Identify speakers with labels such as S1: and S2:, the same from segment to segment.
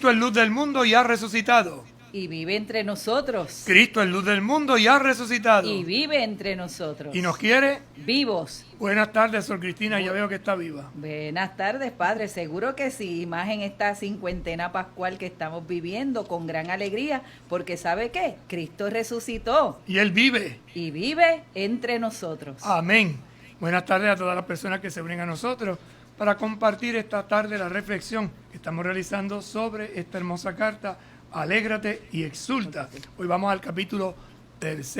S1: Cristo es luz del mundo y ha resucitado.
S2: Y vive entre nosotros.
S1: Cristo es luz del mundo y ha resucitado.
S2: Y vive entre nosotros.
S1: Y nos quiere
S2: vivos.
S1: Buenas tardes, Sor Cristina, ya veo que está viva.
S2: Buenas tardes, Padre, seguro que sí, más en esta cincuentena pascual que estamos viviendo con gran alegría, porque ¿sabe qué? Cristo resucitó.
S1: Y Él vive.
S2: Y vive entre nosotros.
S1: Amén. Buenas tardes a todas las personas que se unen a nosotros para compartir esta tarde la reflexión que estamos realizando sobre esta hermosa carta, Alégrate y exulta. Hoy vamos al capítulo 3.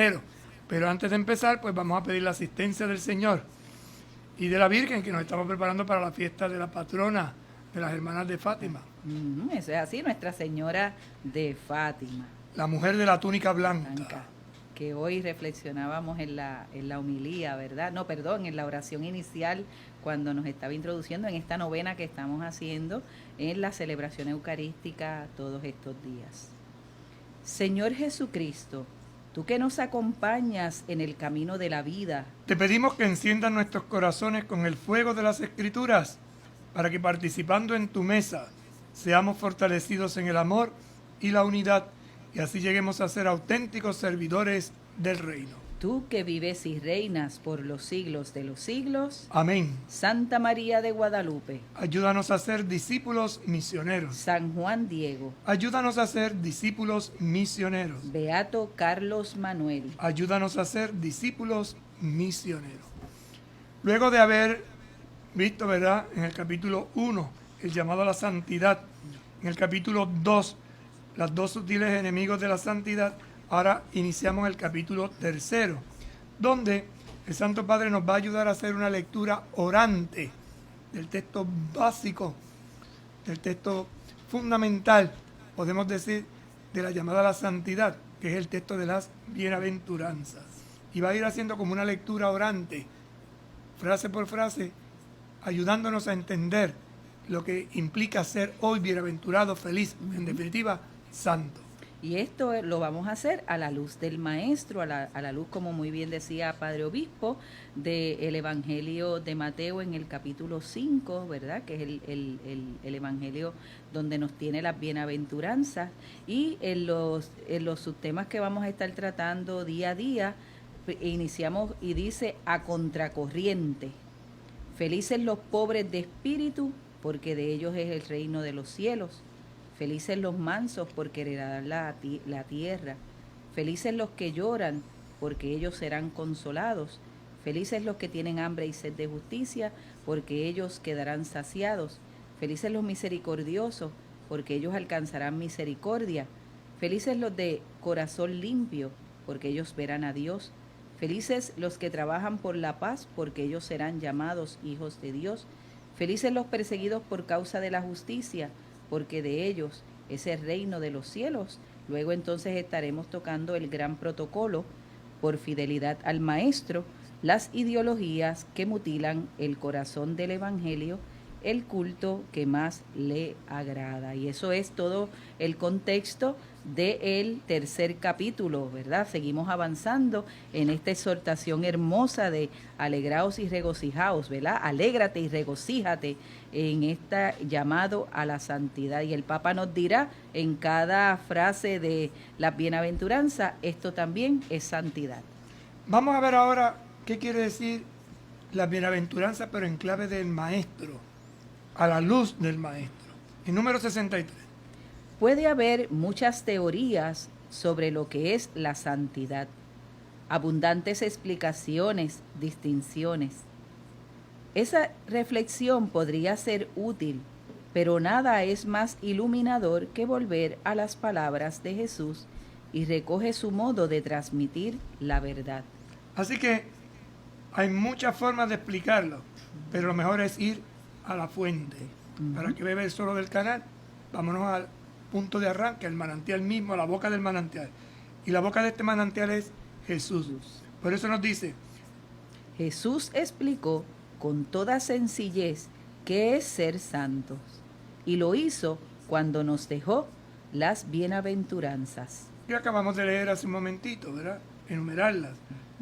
S1: Pero antes de empezar, pues vamos a pedir la asistencia del Señor y de la Virgen, que nos estamos preparando para la fiesta de la patrona de las hermanas de Fátima.
S2: Eso es así, Nuestra Señora de Fátima.
S1: La mujer de la túnica blanca.
S2: Que hoy reflexionábamos en la homilía, ¿verdad? No, perdón, en la oración inicial, cuando nos estaba introduciendo en esta novena que estamos haciendo en la celebración eucarística todos estos días. Señor Jesucristo, tú que nos acompañas en el camino de la vida,
S1: te pedimos que enciendas nuestros corazones con el fuego de las Escrituras, para que participando en tu mesa seamos fortalecidos en el amor y la unidad, y así lleguemos a ser auténticos servidores del reino.
S2: Tú que vives y reinas por los siglos de los siglos.
S1: Amén.
S2: Santa María de Guadalupe,
S1: ayúdanos a ser discípulos misioneros.
S2: San Juan Diego,
S1: ayúdanos a ser discípulos misioneros.
S2: Beato Carlos Manuel,
S1: ayúdanos a ser discípulos misioneros. Luego de haber visto, ¿verdad?, en el capítulo 1, el llamado a la santidad, en el capítulo 2, las dos sutiles enemigos de la santidad, ahora iniciamos el capítulo 3, donde el Santo Padre nos va a ayudar a hacer una lectura orante del texto básico, del texto fundamental, podemos decir, de la llamada a la santidad, que es el texto de las bienaventuranzas. Y va a ir haciendo como una lectura orante, frase por frase, ayudándonos a entender lo que implica ser hoy bienaventurado, feliz, en definitiva, santo.
S2: Y esto lo vamos a hacer a la luz del Maestro, a la luz, como muy bien decía Padre Obispo, del Evangelio de Mateo en el capítulo 5, ¿verdad? Que es el Evangelio donde nos tiene las bienaventuranzas. Y en los subtemas que vamos a estar tratando día a día, iniciamos y dice: a contracorriente. Felices los pobres de espíritu, porque de ellos es el reino de los cielos. Felices los mansos, porque heredarán la tierra. Felices los que lloran, porque ellos serán consolados. Felices los que tienen hambre y sed de justicia, porque ellos quedarán saciados. Felices los misericordiosos, porque ellos alcanzarán misericordia. Felices los de corazón limpio, porque ellos verán a Dios. Felices los que trabajan por la paz, porque ellos serán llamados hijos de Dios. Felices los perseguidos por causa de la justicia, porque de ellos es el reino de los cielos. Luego entonces estaremos tocando el gran protocolo, por fidelidad al Maestro, las ideologías que mutilan el corazón del Evangelio, el culto que más le agrada. Y eso es todo el contexto del 3 capítulo, ¿verdad? Seguimos avanzando en esta exhortación hermosa de alegraos y regocijaos, ¿verdad? Alégrate y regocíjate en este llamado a la santidad. Y el Papa nos dirá en cada frase de las bienaventuranzas, esto también es santidad.
S1: Vamos a ver ahora qué quiere decir las bienaventuranzas, pero en clave del Maestro, a la luz del Maestro. En número 63.
S2: Puede haber muchas teorías sobre lo que es la santidad, abundantes explicaciones, distinciones. Esa reflexión podría ser útil, pero nada es más iluminador que volver a las palabras de Jesús y recoge su modo de transmitir la verdad.
S1: Así que hay muchas formas de explicarlo, pero lo mejor es ir a la fuente. ¿Para qué beber solo del canal? Vámonos al punto de arranque, el manantial mismo, la boca del manantial. Y la boca de este manantial es Jesús. Por eso nos dice:
S2: Jesús explicó con toda sencillez qué es ser santos, y lo hizo cuando nos dejó las bienaventuranzas.
S1: Y acabamos de leer hace un momentito, ¿verdad? Enumerarlas.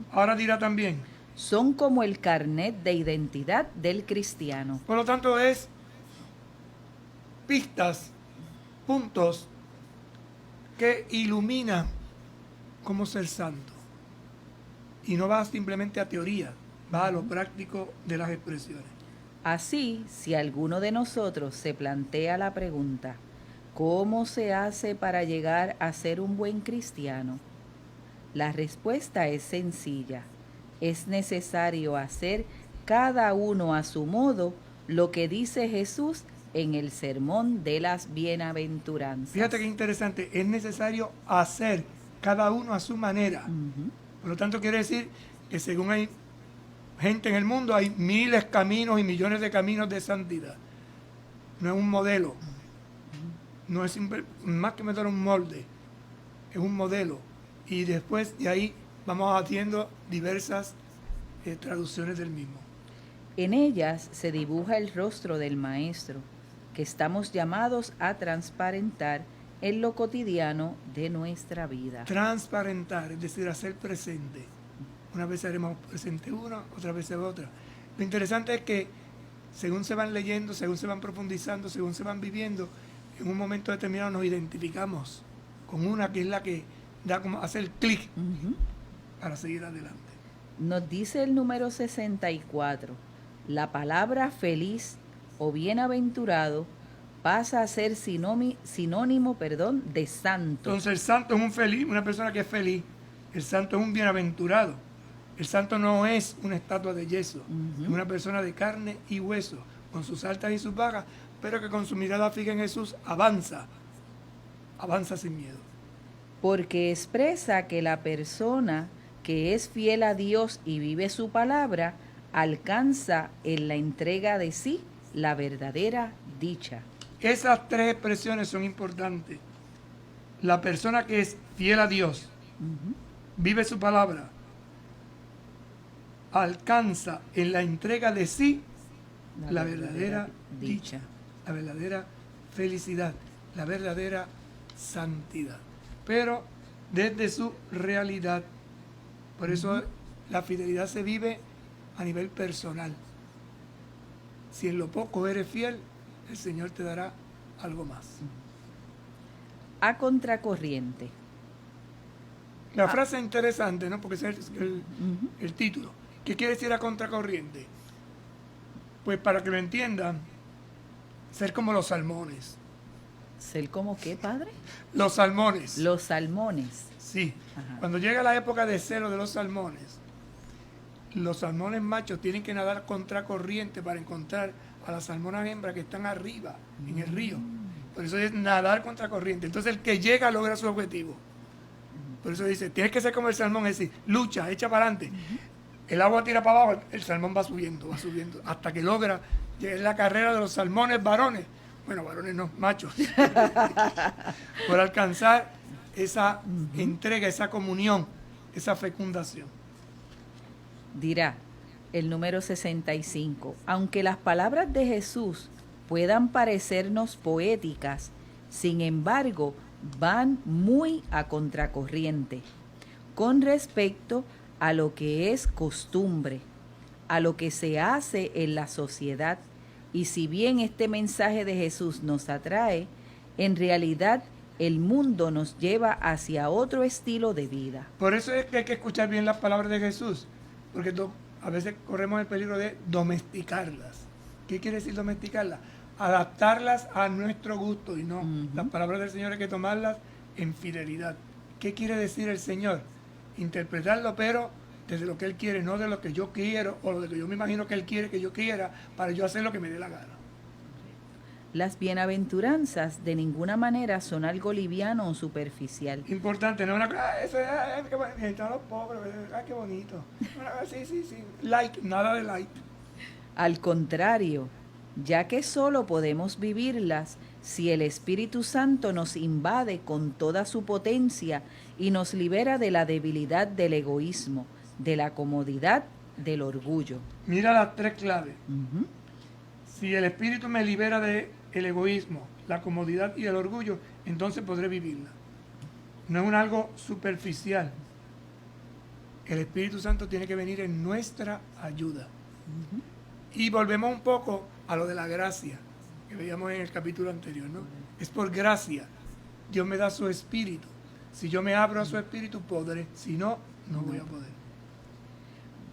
S1: Ahora dirá también:
S2: son como el carnet de identidad del cristiano.
S1: Por lo tanto, es pistas puntos que iluminan cómo ser santo. Y no vas simplemente a teoría, vas a lo práctico de las expresiones.
S2: Así, si alguno de nosotros se plantea la pregunta, ¿cómo se hace para llegar a ser un buen cristiano? La respuesta es sencilla. Es necesario hacer cada uno a su modo lo que dice Jesús en el Sermón de las Bienaventuranzas.
S1: Fíjate qué interesante, es necesario hacer cada uno a su manera. Por lo tanto, quiere decir que según hay gente en el mundo, hay miles de caminos y millones de caminos de santidad. No es un modelo, no es más que meter un molde, es un modelo. Y después de ahí vamos haciendo diversas traducciones del mismo.
S2: En ellas se dibuja el rostro del Maestro, que estamos llamados a transparentar en lo cotidiano de nuestra vida.
S1: Transparentar, es decir, hacer presente. Una vez haremos presente una, otra vez otra. Lo interesante es que según se van leyendo, según se van profundizando, según se van viviendo, en un momento determinado nos identificamos con una que es la que da como hacer el clic para seguir adelante.
S2: Nos dice el número 64, la palabra feliz o bienaventurado pasa a ser sinónimo de santo.
S1: Entonces el santo es un feliz, una persona que es feliz. El santo es un bienaventurado. El santo no es una estatua de yeso, es una persona de carne y hueso, con sus altas y sus bajas, pero que con su mirada fija en Jesús avanza sin miedo.
S2: Porque expresa que la persona que es fiel a Dios y vive su palabra, alcanza en la entrega de sí la verdadera dicha.
S1: Esas tres expresiones son importantes. La persona que es fiel a Dios, vive su palabra, alcanza en la entrega de sí la verdadera dicha, la verdadera felicidad, la verdadera santidad. Pero desde su realidad. Por eso la fidelidad se vive a nivel personal. Si en lo poco eres fiel, el Señor te dará algo más.
S2: A contracorriente.
S1: La frase es interesante, ¿no? Porque ese es el título. ¿Qué quiere decir a contracorriente? Pues para que lo entiendan, ser como los salmones.
S2: ¿Ser como qué, padre?
S1: Los salmones.
S2: Los salmones.
S1: Sí.
S2: Ajá.
S1: Cuando llega la época de celo de los salmones machos tienen que nadar contracorriente para encontrar a las salmonas hembras que están arriba, en el río. Por eso es nadar contracorriente. Entonces el que llega logra su objetivo. Por eso dice, tienes que ser como el salmón, es decir, lucha, echa para adelante. El agua tira para abajo, el salmón va subiendo, hasta que logra llegar la carrera de los salmones varones. Bueno, varones no, machos. Por alcanzar esa entrega, esa comunión, esa fecundación.
S2: Dirá el número 65, aunque las palabras de Jesús puedan parecernos poéticas, sin embargo, van muy a contracorriente con respecto a lo que es costumbre, a lo que se hace en la sociedad. Y si bien este mensaje de Jesús nos atrae, en realidad el mundo nos lleva hacia otro estilo de vida.
S1: Por eso es que hay que escuchar bien las palabras de Jesús, porque a veces corremos el peligro de domesticarlas. ¿Qué quiere decir domesticarlas? Adaptarlas a nuestro gusto y no. Las palabras del Señor hay que tomarlas en fidelidad. ¿Qué quiere decir el Señor? Interpretarlo, pero desde lo que Él quiere, no de lo que yo quiero o de lo que yo me imagino que Él quiere que yo quiera para yo hacer lo que me dé la gana.
S2: Las bienaventuranzas de ninguna manera son algo liviano o superficial.
S1: Importante, no una cosa, eso es que están los pobres, qué bonito. Sí. Light, nada de light.
S2: Al contrario, ya que solo podemos vivirlas si el Espíritu Santo nos invade con toda su potencia y nos libera de la debilidad del egoísmo, de la comodidad, del orgullo.
S1: Mira las tres claves. Si el Espíritu me libera del egoísmo, la comodidad y el orgullo, entonces podré vivirla. No es algo superficial. El Espíritu Santo tiene que venir en nuestra ayuda. Y volvemos un poco a lo de la gracia que veíamos en el capítulo anterior, ¿no? Es por gracia. Dios me da su espíritu. Si yo me abro a su espíritu, podré. Si no, no voy a poder.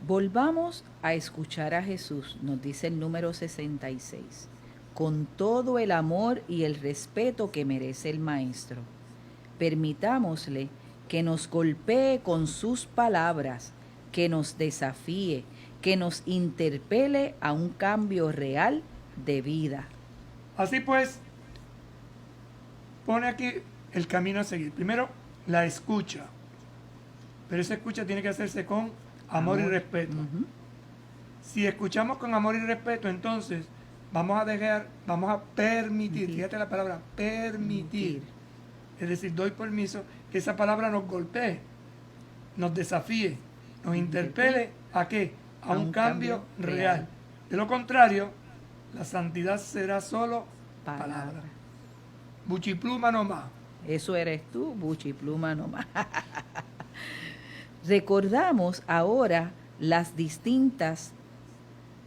S2: Volvamos a escuchar a Jesús, nos dice el número 66, con todo el amor y el respeto que merece el Maestro. Permitámosle que nos golpee con sus palabras, que nos desafíe, que nos interpele a un cambio real de vida.
S1: Así pues, pone aquí el camino a seguir. Primero, la escucha. Pero esa escucha tiene que hacerse con amor y respeto.
S2: Ujú.
S1: Si escuchamos con amor y respeto, entonces vamos a permitir, fíjate la palabra, permitir. Es decir, doy permiso que esa palabra nos golpee, nos desafíe, nos interpele ¿a qué? A un cambio real. De lo contrario, la santidad será solo palabra. Buchipluma nomás.
S2: Eso eres tú, buchipluma nomás. Recordamos ahora las distintas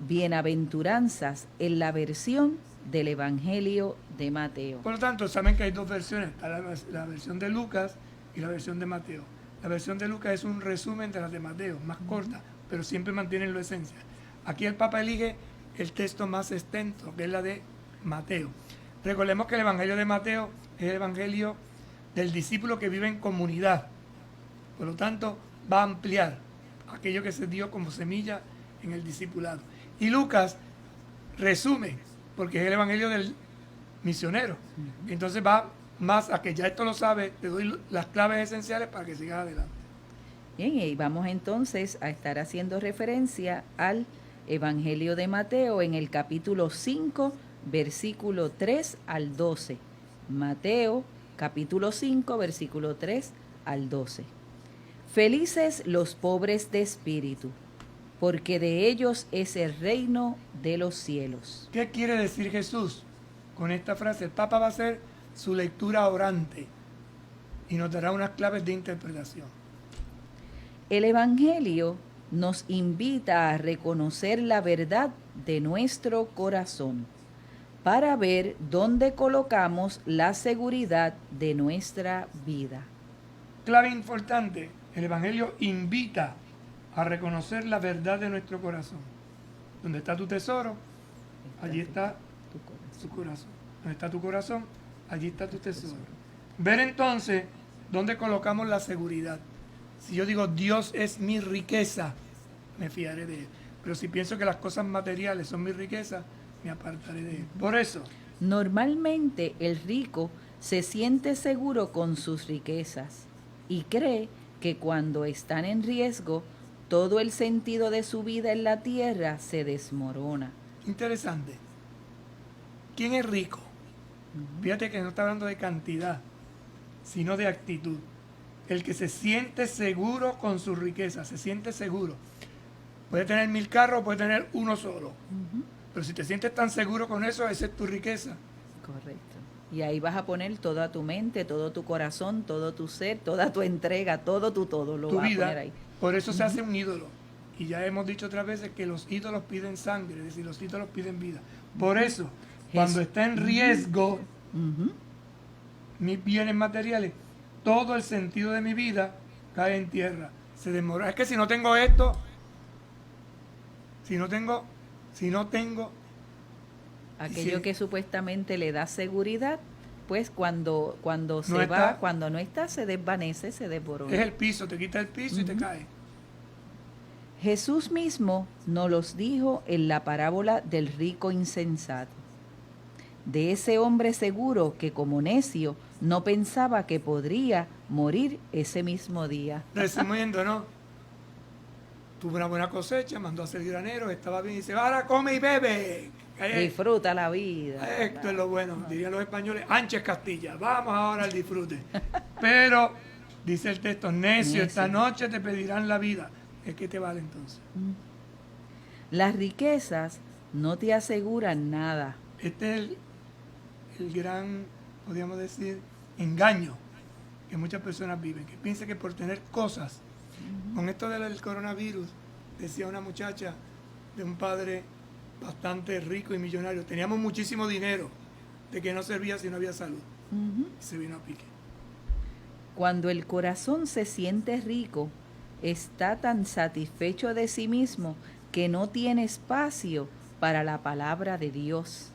S2: bienaventuranzas en la versión del Evangelio de Mateo.
S1: Por lo tanto, saben que hay dos versiones, está la versión de Lucas y la versión de Mateo. La versión de Lucas es un resumen de las de Mateo, más corta, pero siempre mantienen lo esencial. Aquí el Papa elige el texto más extenso, que es la de Mateo. Recordemos que el Evangelio de Mateo es el Evangelio del discípulo que vive en comunidad. Por lo tanto, va a ampliar aquello que se dio como semilla en el discipulado. Y Lucas resume, porque es el Evangelio del misionero. Entonces va más a que ya esto lo sabe, te doy las claves esenciales para que sigas adelante.
S2: Bien, y vamos entonces a estar haciendo referencia al Evangelio de Mateo en el capítulo 5, versículo 3 al 12. Mateo, capítulo 5, versículo 3 al 12. Felices los pobres de espíritu, porque de ellos es el reino de los cielos.
S1: ¿Qué quiere decir Jesús con esta frase? El Papa va a hacer su lectura orante y nos dará unas claves de interpretación.
S2: El Evangelio nos invita a reconocer la verdad de nuestro corazón para ver dónde colocamos la seguridad de nuestra vida.
S1: Clave importante, el Evangelio invita a reconocer la verdad de nuestro corazón. Donde está tu tesoro, allí está tu corazón. Donde está tu corazón, allí está tu tesoro. Ver entonces dónde colocamos la seguridad. Si yo digo Dios es mi riqueza, me fiaré de Él. Pero si pienso que las cosas materiales son mi riqueza, me apartaré de Él. Por eso,
S2: Normalmente el rico se siente seguro con sus riquezas y cree que cuando están en riesgo, todo el sentido de su vida en la tierra se desmorona.
S1: interesante. ¿Quién es rico? Fíjate que no está hablando de cantidad, sino de actitud. El que se siente seguro con su riqueza, se siente seguro. Puede tener 1000 carros, puede tener uno solo. Pero si te sientes tan seguro con eso, esa es tu riqueza.
S2: Correcto. Y ahí vas a poner toda tu mente, todo tu corazón, todo tu ser, toda tu entrega, todo lo
S1: Tu
S2: vas a
S1: vida.
S2: poner ahí.
S1: Por eso se hace un ídolo. Y ya hemos dicho otras veces que los ídolos piden sangre, es decir, los ídolos piden vida. Por eso, cuando está en riesgo
S2: Ujú.
S1: mis bienes materiales, todo el sentido de mi vida cae en tierra. Se demora. Es que si no tengo esto, si no tengo
S2: Aquello
S1: sí.
S2: que supuestamente le da seguridad, pues cuando se
S1: No
S2: va,
S1: está.
S2: cuando no está, se desvanece, se desborona.
S1: es el piso, te quita el piso y te cae.
S2: Jesús mismo nos los dijo en la parábola del rico insensato, de ese hombre seguro que como necio no pensaba que podría morir ese mismo día.
S1: Resumiendo, ¿no? Tuvo una buena cosecha, mandó a hacer granero, estaba bien y dice, ahora come y bebe.
S2: Disfruta la vida.
S1: Esto es lo bueno, dirían los españoles, Anches Castilla, vamos ahora al disfrute. Pero, dice el texto, necio, esta noche te pedirán la vida. ¿Es que te vale entonces?
S2: Las riquezas no te aseguran nada.
S1: Este es el gran, podríamos decir, engaño que muchas personas viven, que piensan que por tener cosas, con esto del coronavirus, decía una muchacha de un padre bastante rico y millonario, teníamos muchísimo dinero, de que no servía si no había salud.
S2: Ujú.
S1: Se vino a pique.
S2: Cuando el corazón se siente rico, está tan satisfecho de sí mismo que no tiene espacio para la palabra de Dios,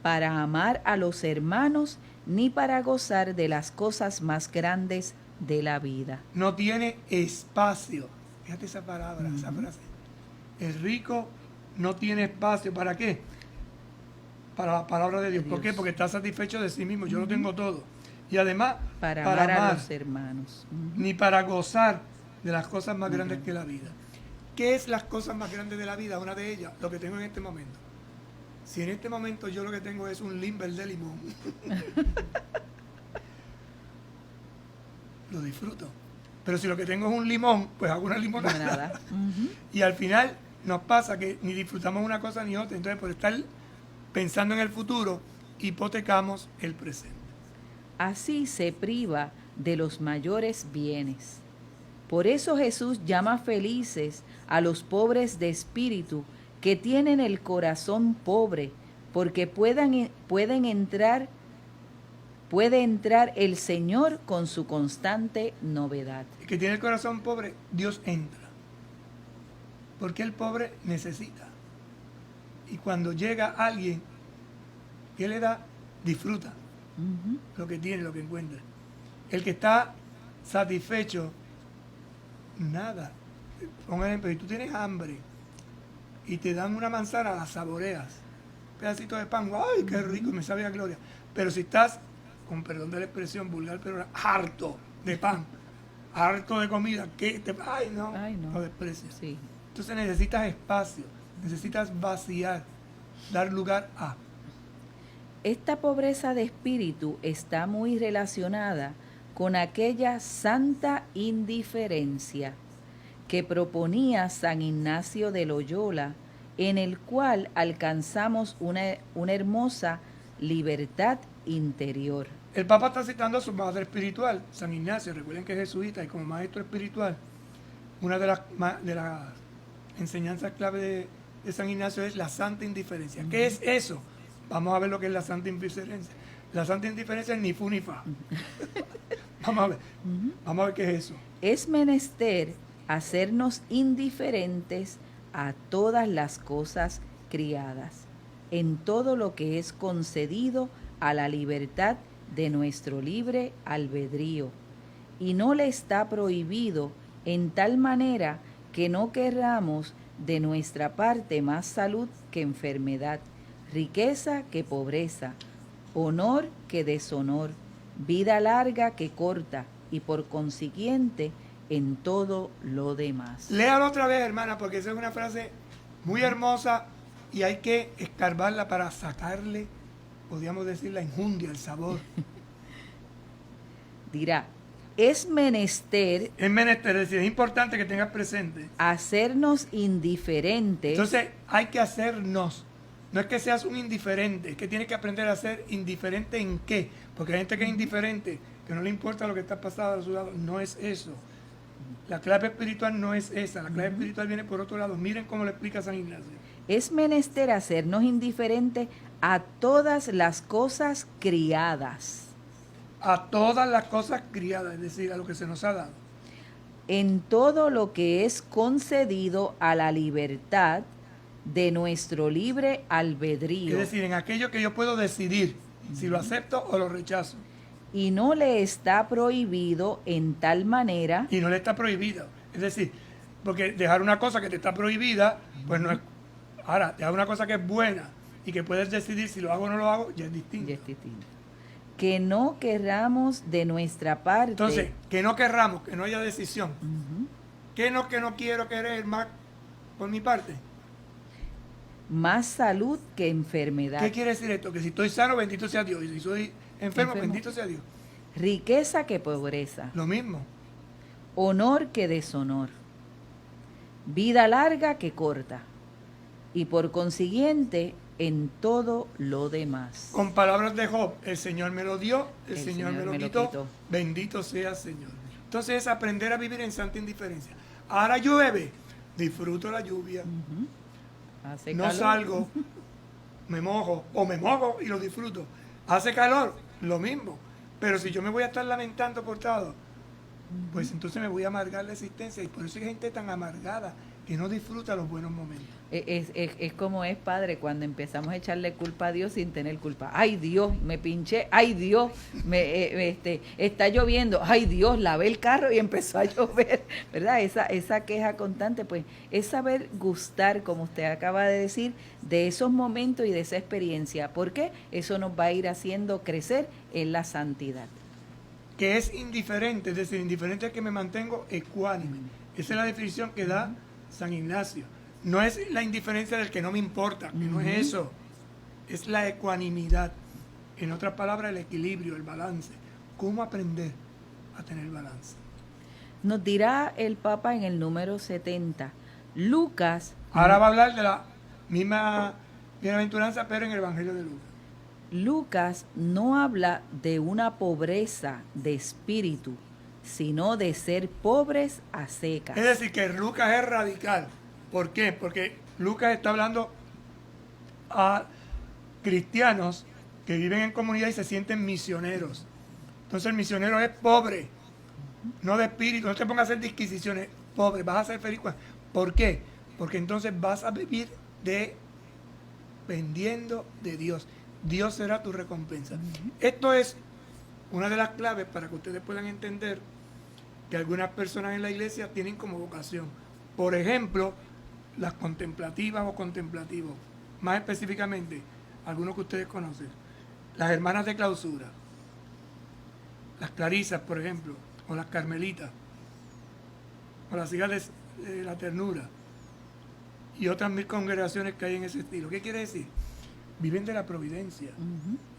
S2: para amar a los hermanos, ni para gozar de las cosas más grandes de la vida.
S1: No tiene espacio. Fíjate esa palabra, esa
S2: Ujú.
S1: frase. El rico no tiene espacio. ¿Para qué? Para la palabra de Dios. ¿Por qué?
S2: Dios.
S1: Porque está satisfecho de sí mismo. Yo lo
S2: Ujú.
S1: tengo todo. Y además,
S2: Para
S1: para
S2: amar a
S1: amar,
S2: los hermanos. Ujú.
S1: ni para gozar de las cosas más
S2: Más
S1: grandes
S2: grandes.
S1: que la vida. ¿Qué es las cosas más grandes de la vida? Una de ellas, lo que tengo en este momento. Si en este momento yo lo que tengo es un limber de limón, lo disfruto. Pero si lo que tengo es un limón, pues hago una limonada.
S2: Nada. Ujú.
S1: Y al final nos pasa que ni disfrutamos una cosa ni otra. Entonces, por estar pensando en el futuro, hipotecamos el presente.
S2: Así se priva de los mayores bienes. Por eso Jesús llama felices a los pobres de espíritu que tienen el corazón pobre, porque puede entrar el Señor con su constante novedad.
S1: El que tiene el corazón pobre, Dios entra. Porque el pobre necesita. Y cuando llega alguien que le da, disfruta
S2: Ujú.
S1: lo que tiene, lo que encuentra. El que está satisfecho, nada. Por ejemplo, si tú tienes hambre y te dan una manzana, la saboreas. Un pedacito de pan, ¡ay, qué rico! Me sabe a gloria. Pero si estás, con perdón de la expresión vulgar, pero harto de pan, harto de comida, ¡ay, no!
S2: Ay, no.
S1: Lo desprecias.
S2: Sí.
S1: Entonces necesitas espacio, necesitas vaciar, dar lugar a.
S2: Esta pobreza de espíritu está muy relacionada con aquella santa indiferencia que proponía San Ignacio de Loyola, en el cual alcanzamos una hermosa libertad interior.
S1: El Papa está citando a su madre espiritual, San Ignacio. Recuerden que es jesuita y como maestro espiritual, una de las enseñanzas clave de San Ignacio es la santa indiferencia. ¿Qué es eso? Vamos a ver lo que es la santa indiferencia. La santa indiferencia es ni fu ni fa. Vamos a ver. Vamos a ver qué es eso.
S2: Es menester hacernos indiferentes a todas las cosas criadas, en todo lo que es concedido a la libertad de nuestro libre albedrío, y no le está prohibido en tal manera que no querramos de nuestra parte más salud que enfermedad, riqueza que pobreza, honor que deshonor, vida larga que corta, y por consiguiente en todo lo demás.
S1: Léalo otra vez, hermana, porque esa es una frase muy hermosa y hay que escarbarla para sacarle, podríamos decir, la enjundia, el sabor.
S2: Dirá, es menester
S1: Es menester, es decir, es importante que tengas presente.
S2: hacernos indiferentes.
S1: Entonces, hay que hacernos. No es que seas un indiferente, es que tienes que aprender a ser indiferente en qué. Porque hay gente que es indiferente, que no le importa lo que está pasando a su lado. No es eso. La clave espiritual no es esa. La clave espiritual viene por otro lado. Miren cómo lo explica San Ignacio.
S2: Es menester hacernos indiferentes a todas las cosas criadas,
S1: A todas las cosas criadas, es decir, a lo que se nos ha dado.
S2: en todo lo que es concedido a la libertad de nuestro libre albedrío,
S1: Es decir, en aquello que yo puedo decidir si lo acepto o lo rechazo.
S2: y no le está prohibido en tal manera
S1: Y no le está prohibido. Es decir, porque dejar una cosa que te está prohibida, pues no es. Ahora, dejar una cosa que es buena y que puedes decidir si lo hago o no lo hago, ya es distinto.
S2: ya es distinto. Que no querramos de nuestra parte.
S1: Entonces, que no querramos, que no haya decisión.
S2: Ujú.
S1: Que no quiero querer más por mi parte?
S2: Más salud que enfermedad.
S1: ¿Qué quiere decir esto? Que si estoy sano, bendito sea Dios. Y si soy enfermo,
S2: Enfermo.
S1: bendito sea Dios.
S2: Riqueza que pobreza.
S1: Lo mismo.
S2: Honor que deshonor. Vida larga que corta. Y por consiguiente, en todo lo demás.
S1: Con palabras de Job, el Señor me lo dio, el Señor me lo quitó, bendito sea el Señor. Entonces es aprender a vivir en santa indiferencia. Ahora llueve, disfruto la lluvia,
S2: Ujú. Hace
S1: no
S2: calor.
S1: salgo, me mojo, o me mojo y lo disfruto. Hace calor, lo mismo. Pero si yo me voy a estar lamentando por todo, pues entonces me voy a amargar la existencia. Y por eso hay gente tan amargada que no disfruta los buenos momentos.
S2: Es como es, padre, cuando empezamos a echarle culpa a Dios sin tener culpa. Ay, Dios, me pinché. Ay, Dios, está lloviendo. Ay, Dios, lavé el carro y empezó a llover. ¿Verdad? Esa queja constante, pues, es saber gustar, como usted acaba de decir, de esos momentos y de esa experiencia. ¿Por qué? Eso nos va a ir haciendo crecer en la santidad.
S1: Que es indiferente, es decir, indiferente es que me mantengo ecuánime. Esa es la definición que da San Ignacio. No es la indiferencia del que no me importa, que no es eso, es la ecuanimidad. En otras palabras, el equilibrio, el balance. ¿Cómo aprender a tener balance?
S2: Nos dirá el Papa en el número 70, Lucas.
S1: Ahora va a hablar de la misma bienaventuranza, pero en el Evangelio de Lucas.
S2: Lucas no habla de una pobreza de espíritu, sino de ser pobres a secas.
S1: Es decir, que Lucas es radical. ¿Por qué? Porque Lucas está hablando a cristianos que viven en comunidad y se sienten misioneros. Entonces el misionero es pobre, no de espíritu. No te pongas a hacer disquisiciones. Pobre, vas a ser feliz. ¿Por qué? Porque entonces vas a vivir dependiendo de Dios. Dios será tu recompensa. Esto es una de las claves para que ustedes puedan entender que algunas personas en la iglesia tienen como vocación. Por ejemplo, las contemplativas o contemplativos. Más específicamente, algunos que ustedes conocen. Las hermanas de clausura. Las clarisas, por ejemplo. O las carmelitas. O las hijas de la ternura. Y otras 1000 congregaciones que hay en ese estilo. ¿Qué quiere decir? Viven de la providencia.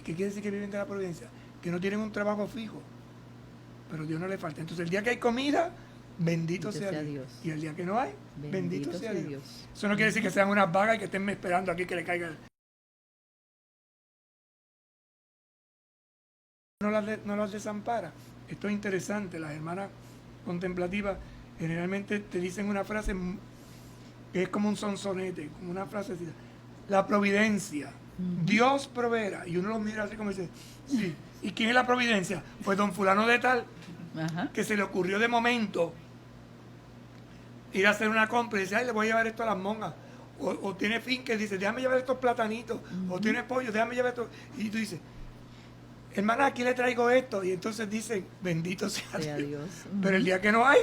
S1: ¿Qué quiere decir que viven de la providencia? Que no tienen un trabajo fijo, pero Dios no le falta. Entonces el día que hay comida, bendito sea Dios. Y el día que no hay, bendito sea Dios. Eso no quiere decir que sean unas vagas y que estén esperando aquí que le caiga. No las desampara. Esto es interesante. Las hermanas contemplativas generalmente te dicen una frase que es como un sonsonete, como una frase así. La providencia. Dios proveerá. Y uno los mira así como dice, sí. ¿Y quién es la providencia? Pues don fulano de tal, que se le ocurrió de momento ir a hacer una compra y dice, ay, le voy a llevar esto a las monjas. O tiene finques, dice, déjame llevar estos platanitos. O tiene pollo, déjame llevar esto. Y tú dices, hermana, aquí le traigo esto. Y entonces dicen, bendito sea Dios. Pero el día que no hay,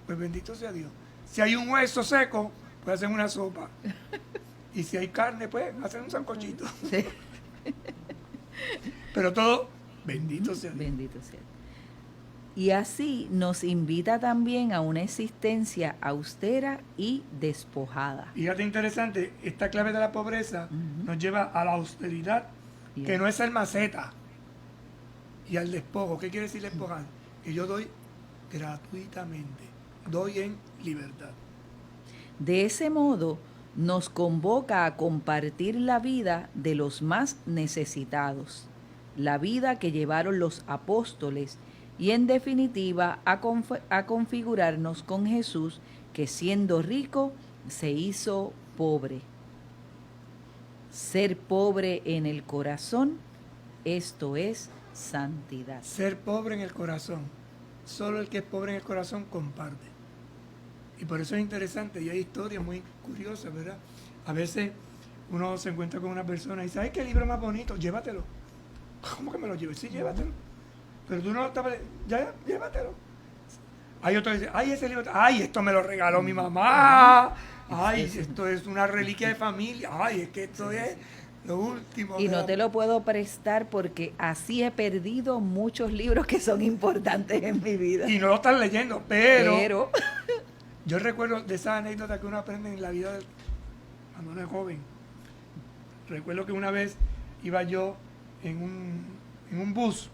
S1: pues bendito sea Dios. Si hay un hueso seco, pues hacen una sopa. Y si hay carne, pues hacen un sancochito. Sí. Pero todo, bendito sea Dios.
S2: Bendito sea. Y así nos invita también a una existencia austera y despojada.
S1: Fíjate, interesante, esta clave de la pobreza nos lleva a la austeridad, que no es el maceta, y al despojo. ¿Qué quiere decir despojar? Que yo doy gratuitamente, doy en libertad.
S2: De ese modo, nos convoca a compartir la vida de los más necesitados, la vida que llevaron los apóstoles y en definitiva a configurarnos con Jesús, que siendo rico se hizo pobre. Ser pobre en el corazón, esto es santidad.
S1: Ser pobre en el corazón. Solo el que es pobre en el corazón comparte. Y por eso es interesante, y hay historias muy curiosas, ¿verdad? A veces uno se encuentra con una persona y dice, ay, qué libro más bonito, llévatelo. ¿Cómo que me lo llevo? Sí, llévatelo. Pero tú no lo estabas, ya, llévatelo. Hay otro que dice, ay, ese libro, ay, esto me lo regaló mi mamá. Ay, esto es una reliquia de familia. Ay, es que esto es lo último.
S2: Y no te lo puedo prestar porque así he perdido muchos libros que son importantes en mi vida.
S1: Y no lo están leyendo, pero yo recuerdo de esas anécdotas que uno aprende en la vida cuando uno es joven. Recuerdo que una vez iba yo en un bus,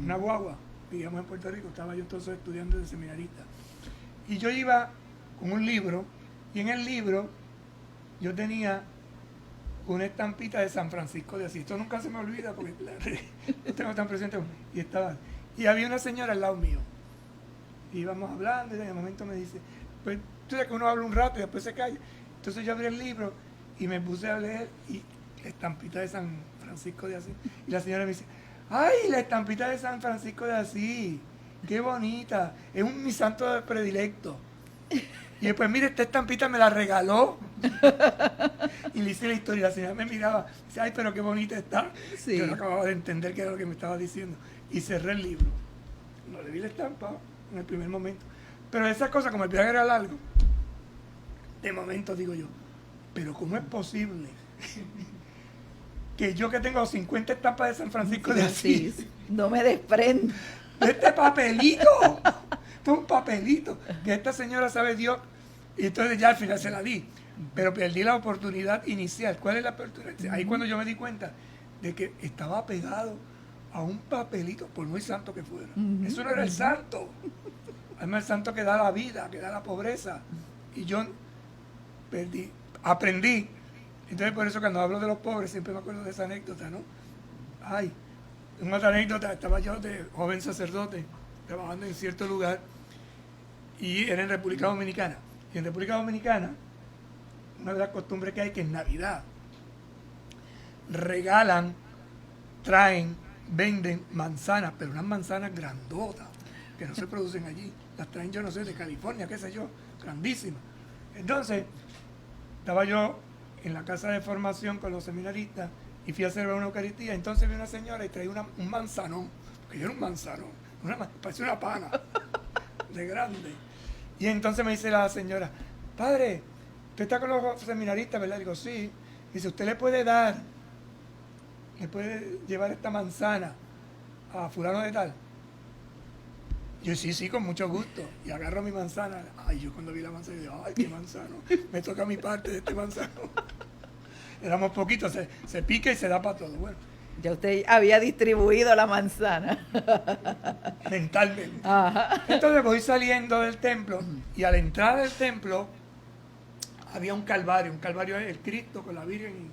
S1: una guagua, vivíamos en Puerto Rico, estaba yo entonces estudiando de seminarista. Y yo iba con un libro, y en el libro yo tenía una estampita de San Francisco de Asís. Esto nunca se me olvida porque lo tengo tan presente. Y había una señora al lado mío. Y íbamos hablando y de momento me dice, pues tú sabes que uno habla un rato y después se calla. Entonces yo abrí el libro y me puse a leer y la estampita de San Francisco de Asís. Y la señora me dice, ¡ay, la estampita de San Francisco de Asís! ¡Qué bonita! Es mi santo predilecto. Y después, mire, esta estampita me la regaló. Y le hice la historia. La señora me miraba. Dice, ¡ay, pero qué bonita está!
S2: Sí.
S1: Yo no acababa de entender qué era lo que me estaba diciendo. Y cerré el libro. No le vi la estampa en el primer momento. Pero esa cosa, como el viaje era largo, de momento digo yo, ¿pero cómo es posible que yo que tengo 50 estampas de San Francisco de Asís,
S2: no me desprendo
S1: de este papelito, esto es un papelito, que esta señora sabe Dios, y entonces ya al final se la di, pero perdí la oportunidad inicial? ¿Cuál es la oportunidad? Ahí cuando yo me di cuenta de que estaba pegado a un papelito, por muy santo que fuera. Eso no era el santo. Además, el santo que da la vida, que da la pobreza. Y yo aprendí. Entonces, por eso cuando hablo de los pobres, siempre me acuerdo de esa anécdota, ¿no? Ay, una otra anécdota, estaba yo de joven sacerdote, trabajando en cierto lugar, y era en República Dominicana. Y en República Dominicana, una de las costumbres que hay, que en Navidad, regalan, traen, venden manzanas, pero unas manzanas grandotas, que no se producen allí. Las traen, yo no sé, de California, qué sé yo, grandísimas. Entonces, estaba yo en la casa de formación con los seminaristas y fui a celebrar una Eucaristía. Entonces vi una señora y traía un manzanón, porque yo era un manzanón, parecía una pana, de grande. Y entonces me dice la señora, padre, usted está con los seminaristas, ¿verdad? Digo, sí. Dice, usted le puede llevar esta manzana a fulano de tal. Yo, sí, con mucho gusto. Y agarro mi manzana. Ay, yo cuando vi la manzana, digo, ay, qué manzano. Me toca mi parte de este manzano. Éramos poquitos, se pica y se da para todo. Bueno,
S2: ya usted había distribuido la manzana.
S1: mentalmente.
S2: Ajá.
S1: Entonces voy saliendo del templo y a la entrada del templo había un calvario. Un calvario es el Cristo con la Virgen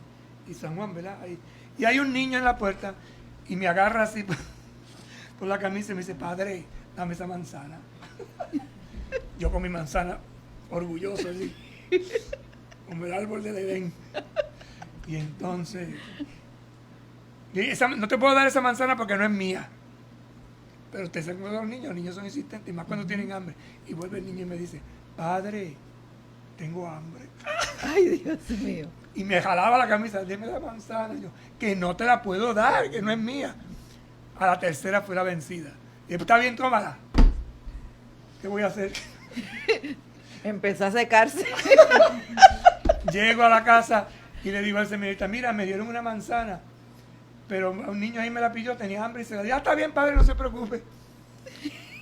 S1: y San Juan, ¿verdad? Ahí. Y hay un niño en la puerta y me agarra así por la camisa y me dice, padre, dame esa manzana. Yo con mi manzana, orgulloso así, como el árbol del Edén. Y entonces, no te puedo dar esa manzana porque no es mía. Pero usted sabe cómo son los niños son insistentes, y más cuando tienen hambre. Y vuelve el niño y me dice, padre, tengo hambre.
S2: Ay, Dios mío.
S1: Y me jalaba la camisa, deme la manzana. Y yo, que no te la puedo dar, que no es mía. A la tercera fue la vencida. Y está bien, tómala. ¿Qué voy a hacer?
S2: Empezó a secarse.
S1: Llego a la casa y le digo al seminarista, mira, me dieron una manzana, pero un niño ahí me la pidió, tenía hambre y se la dio. Ah, está bien, padre, no se preocupe.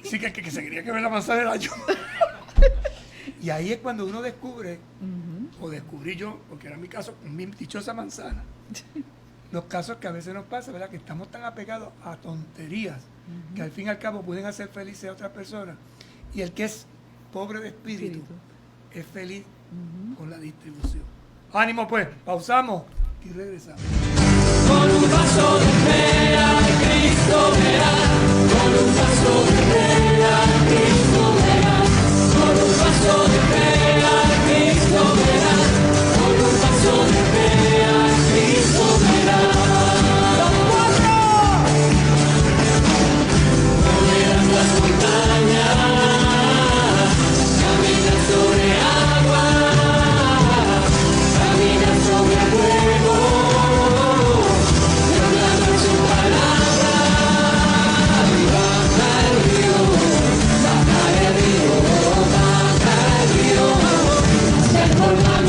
S1: Sí, que se quería que ver la manzana era yo. Y ahí es cuando uno descubre, o descubrí yo, porque era mi caso, con mi dichosa manzana, los casos que a veces nos pasa, ¿verdad? Que estamos tan apegados a tonterías que al fin y al cabo pueden hacer felices a otras personas. Y el que es pobre de espíritu es feliz con la distribución. Ánimo pues, pausamos y regresamos.
S3: Con un vaso de fe a Cristo verás, con un vaso de fe a Cristo verás, con un vaso de fe a Cristo verás, con un vaso de fe a Cristo verás. ¡Los cuatro! Moverás las montañas, caminas sobre agua, caminas sobre fuego. Baja el río, el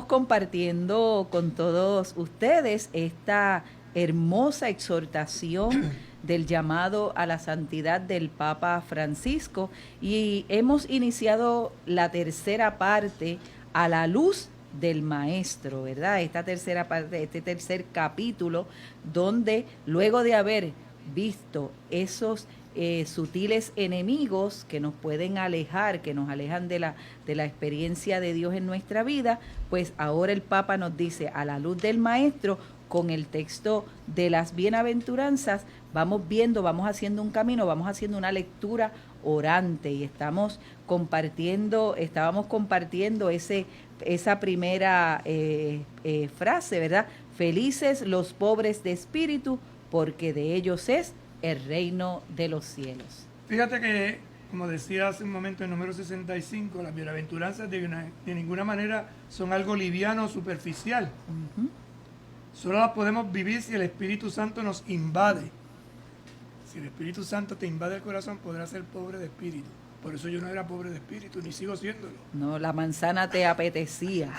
S2: compartiendo con todos ustedes esta hermosa exhortación del llamado a la santidad del Papa Francisco y hemos iniciado la tercera parte a la luz del Maestro, ¿verdad? Esta tercera parte, este tercer capítulo, donde luego de haber visto esos sutiles enemigos que nos pueden alejar, que nos alejan de la experiencia de Dios en nuestra vida, pues ahora el Papa nos dice, a la luz del Maestro, con el texto de las bienaventuranzas, vamos viendo, vamos haciendo un camino, vamos haciendo una lectura orante y estábamos compartiendo esa primera frase, ¿verdad? Felices los pobres de espíritu, porque de ellos es el reino de los cielos.
S1: Fíjate que, como decía hace un momento el número 65, las bienaventuranzas de ninguna manera son algo liviano o superficial.
S2: Uh-huh.
S1: Solo las podemos vivir si el Espíritu Santo nos invade. Si el Espíritu Santo te invade el corazón, podrás ser pobre de espíritu. Por eso yo no era pobre de espíritu, ni sigo siéndolo.
S2: No, la manzana te apetecía.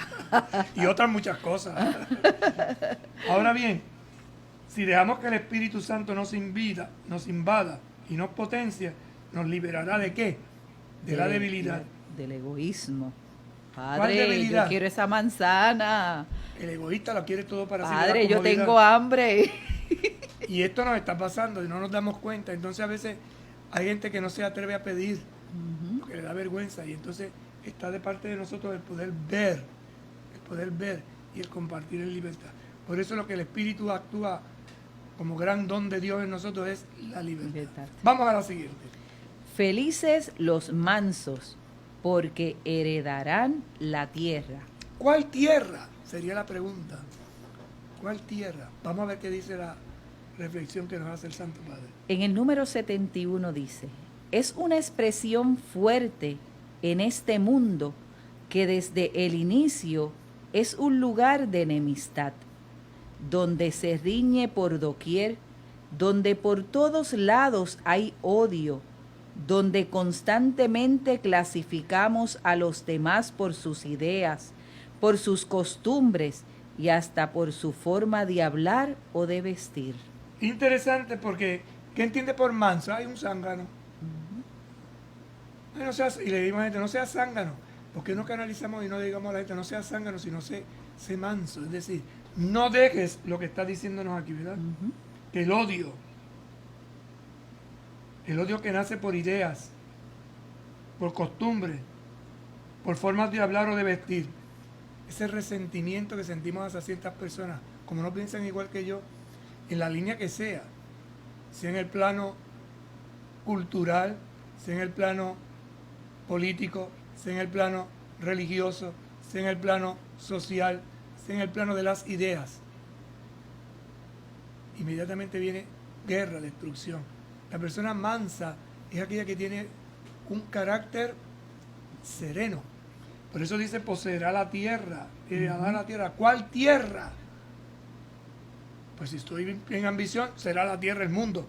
S1: Y otras muchas cosas. Ahora bien, si dejamos que el Espíritu Santo nos invada y nos potencia, nos liberará ¿de qué? De la debilidad.
S2: Del egoísmo.
S1: ¿Cuál
S2: Padre,
S1: debilidad?
S2: yo quiero esa manzana.
S1: El egoísta lo quiere todo para
S2: Padre,
S1: sí.
S2: yo tengo hambre.
S1: Y esto nos está pasando y no nos damos cuenta. Entonces a veces hay gente que no se atreve a pedir,
S2: Uh-huh.
S1: porque le da vergüenza. Y entonces está de parte de nosotros el poder ver y el compartir en libertad. Por eso lo que el Espíritu actúa como gran don de Dios en nosotros es la libertad. Vamos a la siguiente.
S2: Felices los mansos, porque heredarán la tierra.
S1: ¿Cuál tierra? Sería la pregunta. ¿Cuál tierra? Vamos a ver qué dice la reflexión que nos hace el Santo Padre.
S2: En el número 71 dice, es una expresión fuerte en este mundo que desde el inicio es un lugar de enemistad, donde se riñe por doquier, donde por todos lados hay odio, donde constantemente clasificamos a los demás por sus ideas, por sus costumbres y hasta por su forma de hablar o de vestir.
S1: Interesante porque, ¿qué entiende por manso? Hay un zángano. Ay, no seas, y le dimos a la gente, no seas zángano. ¿Por qué no canalizamos y no digamos a la gente, no seas zángano, sino sé manso? Es decir, no dejes lo que está diciéndonos aquí, ¿verdad?
S2: Uh-huh.
S1: Que el odio que nace por ideas, por costumbres, por formas de hablar o de vestir, ese resentimiento que sentimos hacia ciertas personas, como no piensan igual que yo, en la línea que sea en el plano cultural, sea en el plano político, sea en el plano religioso, sea en el plano social, sea en el plano de las ideas. Inmediatamente viene guerra, destrucción. La persona mansa es aquella que tiene un carácter sereno. Por eso dice, poseerá la tierra, heredará la tierra. ¿Cuál tierra? Pues si estoy en ambición, será la tierra, el mundo.